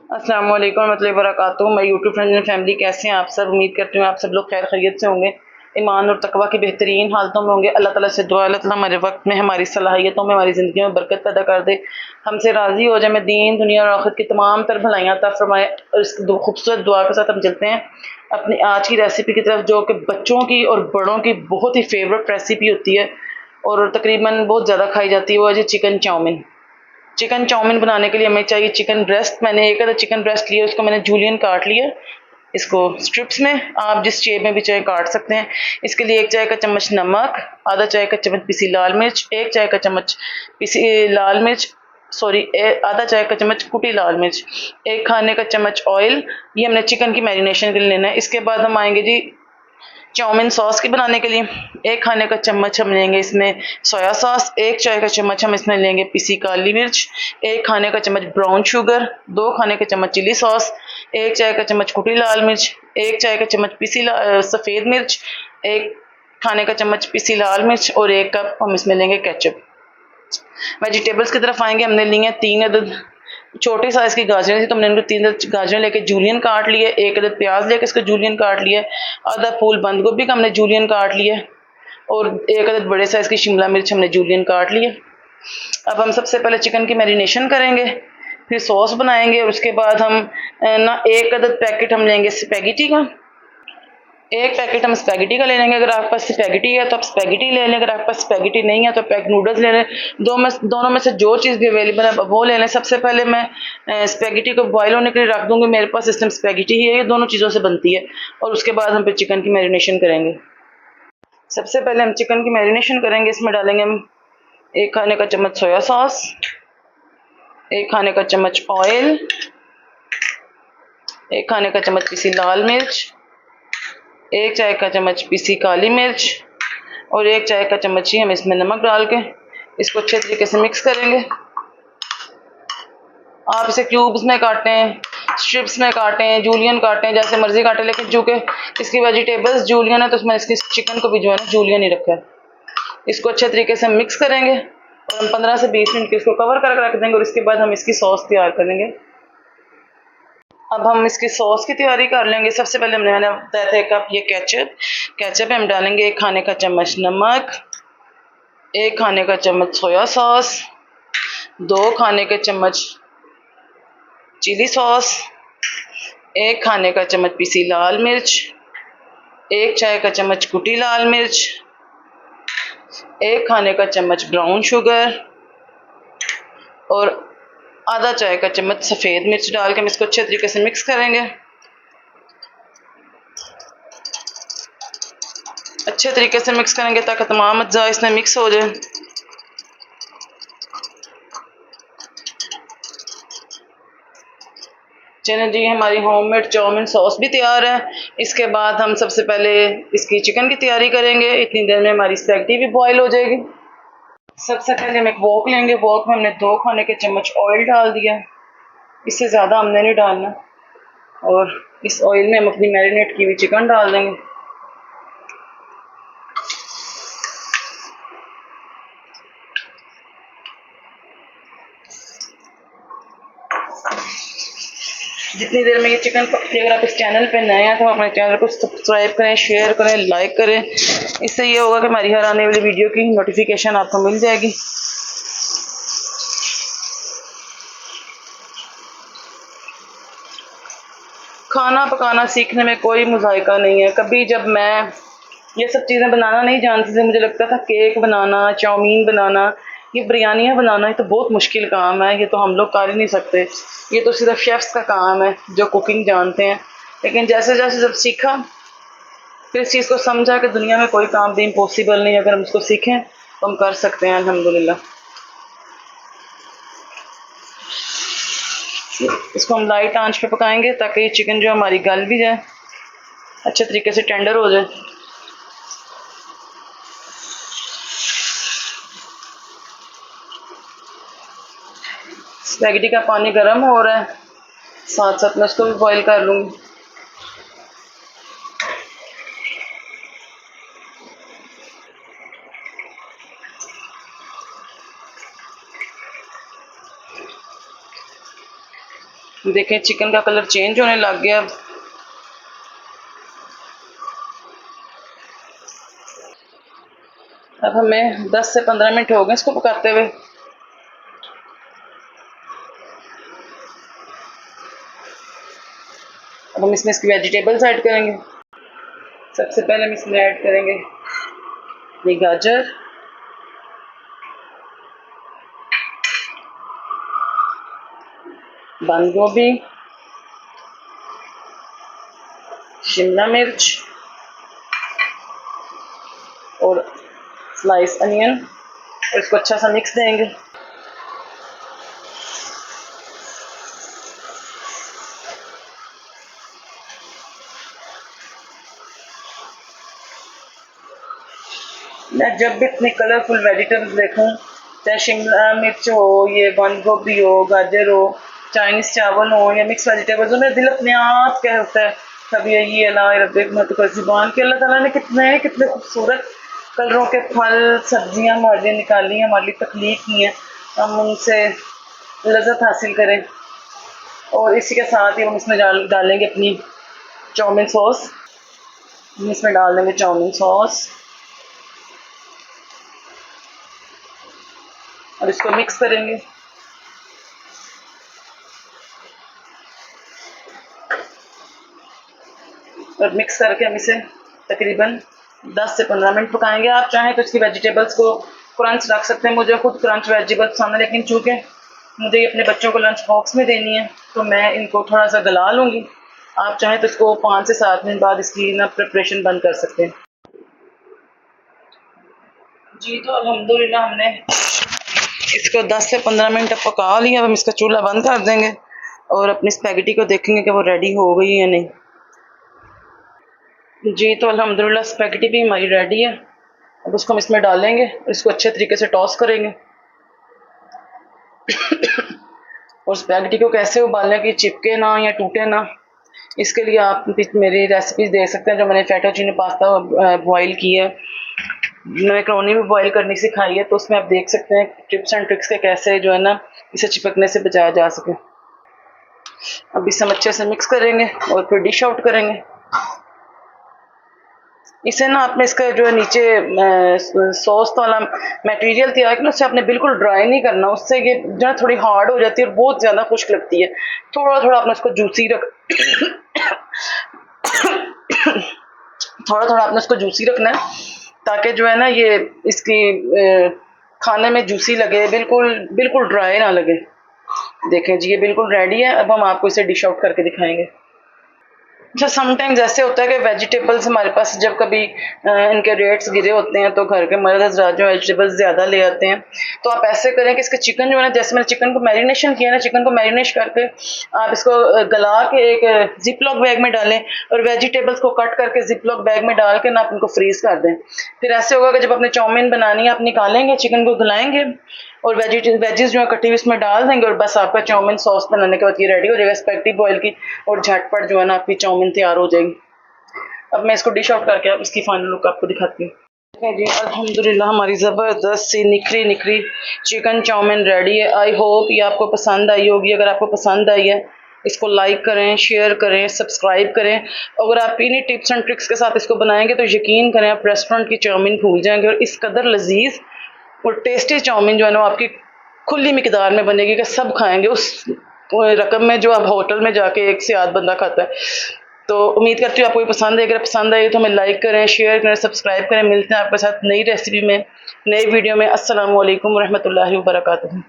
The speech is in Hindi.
अस्सलाम वालेकुम रहमतुल्लाहि व बरकातुहू। मैं यूट्यूब फ्रेंड्स एंड फैमिली, कैसे हैं आप सब? उम्मीद करती हूँ आप सब लोग खैर खैरियत से होंगे, ईमान और तकवा की बेहतरीन हालतों में होंगे। अल्लाह ताला से दुआ है अल्लाह ताला हमारे वक्त में, हमारी सलाहियतों में, हमारी ज़िंदगी में बरकत पैदा कर दे, हमसे राज़ी हो जाए, मैं दीन दुनिया और आखिरत की तमाम तर भलाइयाँ अता फरमाए। और इस खूबसूरत दुआ के साथ हम चलते हैं अपनी आज की रेसिपी की तरफ, जो कि बच्चों की और बड़ों की बहुत ही फेवरेट रेसिपी होती है और तकरीबन बहुत ज़्यादा खाई जाती है। वो है जी चिकन चाउमीन। चिकन चाउमीन बनाने के लिए हमें चाहिए चिकन ब्रेस्ट। मैंने एक आधा चिकन ब्रेस्ट लिया, उसको मैंने जूलियन काट लिया। इसको स्ट्रिप्स में आप जिस शेप में भी चाहे काट सकते हैं। इसके लिए 1 चाय का चम्मच नमक, आधा चाय का चम्मच पिसी लाल मिर्च, 1 चाय का चम्मच पिसी लाल मिर्च सॉरी आधा चाय का चम्मच कुटी लाल मिर्च, 1 खाने का चम्मच ऑयल। ये हमने चिकन की मैरिनेशन के लिए लेना है। इसके बाद हम आएंगे जी चाउमीन सॉस की बनाने के लिए। 1 खाने का चम्मच हम लेंगे इसमें सोया सॉस, 1 चाय का चम्मच हम इसमें लेंगे पिसी काली मिर्च, 1 खाने का चम्मच ब्राउन शुगर, 2 खाने का चम्मच चिली सॉस, 1 चाय का चम्मच कुटी लाल मिर्च, 1 चाय का चम्मच पिसी सफ़ेद मिर्च, 1 खाने का चम्मच पिसी लाल मिर्च और 1 कप हम इसमें लेंगे केचप। वेजिटेबल्स की तरफ आएंगे। हमने ली हैं 3 अदद छोटे साइज़ की गाजरें थी, तो हमने इनको 3 अदद गाजरें लेके जूलियन काट लिए, 1 अदद प्याज लेके इसको जूलियन काट लिया, आधा फूल बंद गोभी का हमने जूलियन काट लिया और 1 अदद बड़े साइज़ की शिमला मिर्च हमने जूलियन काट लिया। अब हम सबसे पहले चिकन की मैरिनेशन करेंगे, फिर सॉस बनाएंगे और उसके बाद हम 1 अदद पैकेट हम लेंगे स्पैगेटी का। 1 पैकेट हम स्पैगेटी का ले लेंगे। अगर आपके पास स्पैगेटी है तो आप स्पैगेटी ले लें, अगर आपके पास स्पैगेटी नहीं है तो पैक नूडल्स ले लें। दोनों में से जो चीज़ भी अवेलेबल है वो ले लें। सबसे पहले मैं स्पैगेटी को बॉयल होने के लिए रख दूँगी। मेरे पास इस टाइम स्पैगेटी ही है, ये दोनों चीज़ों से बनती है। और उसके बाद हम फिर चिकन की मैरिनेशन करेंगे। सबसे पहले हम चिकन की मैरिनेशन करेंगे। इसमें डालेंगे हम 1 खाने का चम्मच सोया सॉस, 1 खाने का चम्मच ऑयल, 1 खाने का चम्मच पिसी लाल मिर्च, 1 चाय का चम्मच पिसी काली मिर्च और 1 चाय का चम्मच ही हम इसमें नमक डाल के इसको अच्छे तरीके से मिक्स करेंगे। आप इसे क्यूब्स में काटें, स्ट्रिप्स में काटें, जूलियन काटें, जैसे मर्जी काटें, लेकिन चूंकि इसकी वेजिटेबल्स जूलियन है तो उसमें इसकी चिकन को भी जो है ना जूलियन ही रखा है। इसको अच्छे तरीके से मिक्स करेंगे और हम 15 से 20 मिनट के इसको कवर करके रख देंगे और इसके बाद हम इसकी सॉस तैयार करेंगे। अब हम इसकी सॉस की तैयारी कर लेंगे। सबसे पहले मैंने बताया था 1 कप ये केचप हम डालेंगे, 1 खाने का चम्मच नमक, 1 खाने का चम्मच सोया सॉस, 2 खाने के चम्मच चिली सॉस, 1 खाने का चम्मच पिसी लाल मिर्च, 1 चाय का चम्मच कुटी लाल मिर्च, 1 खाने का चम्मच ब्राउन शुगर और आधा चाय का चम्मच सफ़ेद मिर्च डाल के हम इसको अच्छे तरीके से मिक्स करेंगे। अच्छे तरीके से मिक्स करेंगे ताकि तमाम अज्जा इसमें मिक्स हो जाए। चलिए जी, हमारी होममेड चाउमीन सॉस भी तैयार है। इसके बाद हम सबसे पहले इसकी चिकन की तैयारी करेंगे। इतनी देर में हमारी स्पैगेटी भी बॉयल हो जाएगी। सबसे पहले हम एक वॉक लेंगे। वॉक में हमने 2 खाने के चम्मच ऑयल डाल दिया, इससे ज़्यादा हमने नहीं डालना। और इस ऑयल में हम अपनी मैरिनेट की हुई चिकन डाल देंगे। जितनी देर में ये चिकन पकती है, अगर आप इस चैनल पे नए हैं तो अपने चैनल को सब्सक्राइब करें, शेयर करें, लाइक करें। इससे ये होगा कि हमारी हर आने वाली वीडियो की नोटिफिकेशन आपको मिल जाएगी। खाना पकाना सीखने में कोई मुज़ायका नहीं है। कभी जब मैं ये सब चीज़ें बनाना नहीं जानती थी, मुझे लगता था केक बनाना, चाउमीन बनाना, ये बिरयानियाँ बनाना, ये तो बहुत मुश्किल काम है, ये तो हम लोग कर ही नहीं सकते, ये तो सिर्फ शेफ़्स का काम है जो कुकिंग जानते हैं। लेकिन जैसे जैसे जब सीखा, फिर इस चीज़ को समझा कि दुनिया में कोई काम भी इम्पॉसिबल नहीं है। अगर हम उसको सीखें तो हम कर सकते हैं अल्हम्दुलिल्लाह। इसको हम लाइट आंच पे पकाएंगे ताकि ये चिकन जो हमारी गल भी जाए, अच्छे तरीके से टेंडर हो जाए। स्पैगेटी का पानी गर्म हो रहा है, साथ साथ मैं उसको भी बॉईल कर लूँगी। देखें चिकन का कलर चेंज होने लग गया। अब हमें 10 से 15 मिनट हो गए इसको पकाते हुए। अब हम इसमें इसकी वेजिटेबल्स ऐड करेंगे। सबसे पहले हम इसमें ऐड करेंगे ये गाजर, बंद गोभी, शिमला मिर्च और स्लाइस अनियन, और इसको अच्छा सा मिक्स देंगे। मैं जब भी इतनी कलरफुल वेजिटेबल्स देखूं, चाहे शिमला मिर्च हो, ये बंद गोभी हो, गाजर हो, चाइनीज़ चावल हो या मिक्स वेजिटेबल्स हो, मेरा दिल अपने आप कह होता है कभी यही अल्लाह रब्बे ज़ुबान के अल्लाह ताला ने कितने कितने खूबसूरत कलरों के फल सब्जियां हमारे लिए निकाली हैं, हमारे लिए तख्लीक की हैं, हम उनसे लज़्ज़त हासिल करें। और इसी के साथ ही हम इसमें डालेंगे अपनी चाउमीन सॉस। हम इसमें डाल देंगे चाउमीन सॉस और इसको मिक्स करेंगे। और मिक्स करके हम इसे तकरीबन 10 से 15 मिनट पकाएंगे। आप चाहें तो इसकी वेजिटेबल्स को क्रंच रख सकते हैं। मुझे खुद क्रंच वेजिटेबल्स पसंद है, लेकिन चूँकि मुझे अपने बच्चों को लंच बॉक्स में देनी है तो मैं इनको थोड़ा सा गला लूँगी। आप चाहें तो इसको 5 से 7 मिनट बाद इसकी ना प्रिपरेशन बंद कर सकते हैं। जी तो अल्हम्दुलिल्लाह हमने इसको 10 से 15 मिनट पका लिया। अब हम इसका चूल्हा बंद कर देंगे और अपनी स्पैगेटी को देखेंगे कि वो रेडी हो गई है या नहीं। जी तो अल्हम्दुलिल्लाह स्पैगेटी भी हमारी रेडी है। अब उसको हम इसमें डालेंगे और इसको अच्छे तरीके से टॉस करेंगे। और स्पैगेटी को कैसे उबालने कि चिपके ना या टूटे ना, इसके लिए आप मेरी रेसिपीज़ देख सकते हैं जो मैंने फेटोचीनी पास्ता बॉयल किया है, मैक्रोनी भी बॉयल करनी सिखाई है, तो उसमें आप देख सकते हैं टिप्स एंड ट्रिक्स के कैसे जो है ना इसे चिपकने से बचाया जा सके। अब इसे हम अच्छे से मिक्स करेंगे और फिर डिश आउट करेंगे। इसे ना आपने इसका जो है नीचे सॉस वाला मटेरियल तैयार करना, उससे आपने बिल्कुल ड्राई नहीं करना, उससे ये जो है थोड़ी हार्ड हो जाती है और बहुत ज़्यादा खुश्क लगती है। थोड़ा थोड़ा आपने उसको जूसी थोड़ा थोड़ा आपने उसको जूसी रखना है ताकि जो है ना ये इसकी खाने में जूसी लगे, बिल्कुल बिल्कुल ड्राई ना लगे। देखें जी ये बिल्कुल रेडी है। अब हम आपको इसे डिश आउट करके दिखाएंगे। अच्छा समटाइम्स ऐसे होता है कि वेजिटेबल्स हमारे पास जब कभी इनके रेट्स गिरे होते हैं तो घर के मर्द हज़रात जो वेजिटेबल्स ज़्यादा ले आते हैं, तो आप ऐसे करें कि इसके चिकन जो है ना, जैसे मैंने चिकन को मैरिनेशन किया ना, चिकन को मैरिनेट करके आप इसको गला के एक जिप लॉक बैग में डालें और वेजिटेबल्स को कट करके जिप लॉक बैग में डाल के ना आप उनको फ्रीज़ कर दें। फिर ऐसे होगा कि जब अपने चाउमीन बनानी है आप निकालेंगे, चिकन को गलाएंगे और वेजिस जो है कटी हुई इसमें डाल देंगे और बस आपका चाउमीन सॉस बनाने के बाद ये रेडी हो जाएगा स्पैगेटी बॉयल की, और झटपट जो है ना आपकी चाउमीन तैयार हो जाएगी। अब मैं इसको डिश आउट करके अब इसकी फाइनल लुक आपको दिखाती हूँ। जी अल्हम्दुलिल्लाह हमारी ज़बरदस्त सी निखरी चिकन चाउमीन रेडी है। आई होप ये आपको पसंद आई होगी। अगर आपको पसंद आई है इसको लाइक करें, शेयर करें, सब्सक्राइब करें। अगर आप इन्हीं टिप्स एंड ट्रिक्स के साथ इसको बनाएंगे तो यकीन करें आप रेस्टोरेंट की चाउमीन भूल जाएंगे। और इस कदर लजीज और टेस्टी चाउमीन जो है ना आपकी खुली मिकदार में बनेगी कि सब खाएंगे उस रकम में जो आप होटल में जाके एक से आध बंदा खाता है। तो उम्मीद करती हूँ आपको ये पसंद है। अगर पसंद आई तो हमें लाइक करें, शेयर करें, सब्सक्राइब करें। मिलते हैं आपके साथ नई रेसिपी में, नई वीडियो में। अस्सलामु अलैकुम रहमतुल्लाहि व बरकातुहू।